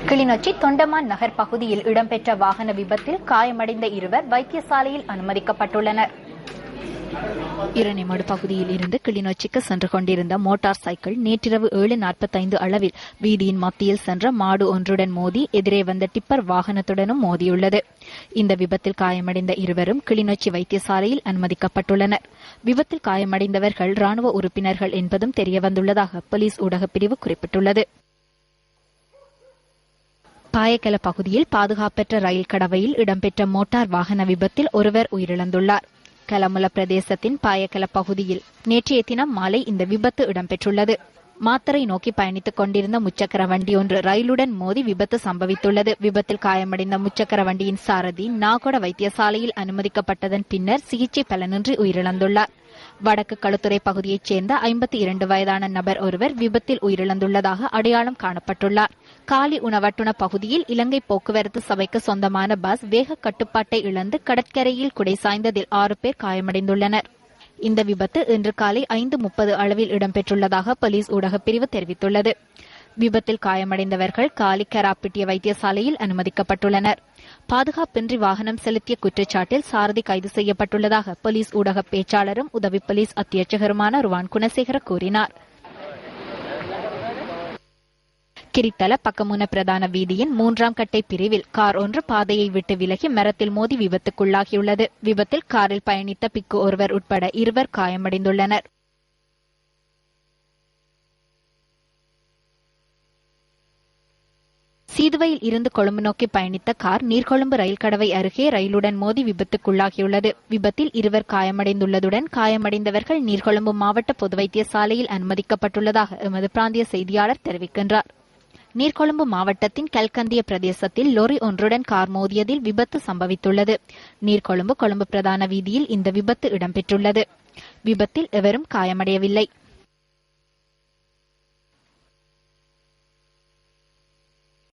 கிளிநொச்சி தொண்டமான் நகர் பகுதியில் இடம்பெற்ற வாகன விபத்தில் காயமடைந்த இருவர் வைத்தியசாலையில் அனுமதிக்கப்பட்டுள்ளனர். இரணிமடு பகுதியில் இருந்து கிளிநொச்சிக்கு சென்று கொண்டிருந்த மோட்டார் சைக்கிள் நேற்றிரவு 7:45 அளவில் வீதியின் மத்தியில் சென்ற மாடு ஒன்றுடன் மோதி எதிரே வந்த டிப்பர் வாகனத்துடனும் மோதியுள்ளது. இந்த விபத்தில் காயமடைந்த இருவரும் கிளிநொச்சி வைத்தியசாலையில் அனுமதிக்கப்பட்டுள்ளனர். விபத்தில் காயமடைந்தவர்கள் ராணுவ உறுப்பினர்கள் என்பதும் தெரியவந்துள்ளதாக போலீஸ் ஊடகப் பிரிவு குறிப்பிட்டுள்ளது. பாயக்கல பகுதியில் பாதுகாப்பற்ற ரயில் கடவையில் இடம்பெற்ற மோட்டார் வாகன விபத்தில் ஒருவர் உயிரிழந்துள்ளார். கலமுல பிரதேசத்தின் பாயக்கல பகுதியில் நேற்றைய தினம் மாலை இந்த விபத்து இடம்பெற்றுள்ளது. மாத்தரை நோக்கி பயணித்துக் கொண்டிருந்த முச்சக்கர வண்டி ஒன்று ரயிலுடன் மோதி விபத்து சம்பவித்துள்ளது. விபத்தில் காயமடைந்த முச்சக்கர வண்டியின் சாரதி நாகொட வைத்தியசாலையில் அனுமதிக்கப்பட்டதன் பின்னர் சிகிச்சை பலனின்றி உயிரிழந்துள்ளார். வடக்கு களுத்துறை பகுதியைச் சேர்ந்த 52 வயதான நபர் ஒருவர் விபத்தில் உயிரிழந்துள்ளதாக அடையாளம் காணப்பட்டுள்ளார். காலி உணவட்டுண பகுதியில் இலங்கை போக்குவரத்து சபைக்கு சொந்தமான பஸ் வேக கட்டுப்பாட்டை இழந்து கடற்கரையில் குடை சாய்ந்ததில் 6 பேர் காயமடைந்துள்ளனர். இந்த விபத்து இன்று காலை 5:30 அளவில் இடம்பெற்றுள்ளதாக போலீஸ் ஊடகப் பிரிவு தெரிவித்துள்ளது. விபத்தில் காயமடைந்தவர்கள் காலி கராப்பிட்டிய வைத்தியசாலையில் அனுமதிக்கப்பட்டுள்ளனர். பாதுகாப்பின்றி வாகனம் செலுத்திய குற்றச்சாட்டில் சாரதி கைது செய்யப்பட்டுள்ளதாக போலீஸ் ஊடக பேச்சாளரும் உதவி போலீஸ் அத்தியட்சகருமான ருவான் குணசேகர கூறினார். கிரித்தல பக்கமுன பிரதான வீதியின் 3ஆம் கட்டை பிரிவில் கார் ஒன்று பாதையை விட்டு விலகி மரத்தில் மோதி விபத்துக்குள்ளாகியுள்ளது. விபத்தில் காரில் பயணித்த பிக்கு ஒருவர் உட்பட 2 காயமடைந்துள்ளனர். சீதுவையில் இருந்து கொழும்பு நோக்கி பயணித்த கார் நீர்கொழும்பு ரயில் கடவை அருகே ரயிலுடன் மோதி விபத்துக்குள்ளாகியுள்ளது. விபத்தில் 2 காயமடைந்துள்ளதுடன் காயமடைந்தவர்கள் நீர்கொழும்பு மாவட்ட பொது வைத்தியசாலையில் அனுமதிக்கப்பட்டுள்ளதாக எமது பிராந்திய செய்தியாளர் தெரிவிக்கின்றார். நீர்கொழும்பு மாவட்டத்தின் கல்கந்திய பிரதேசத்தில் லொரி ஒன்றுடன் கார் மோதியதில் விபத்து சம்பவித்துள்ளது. நீர்கொழும்பு கொழும்பு பிரதான வீதியில் இந்த விபத்து இடம்பெற்றுள்ளது. விபத்தில் எவரும் காயமடையவில்லை.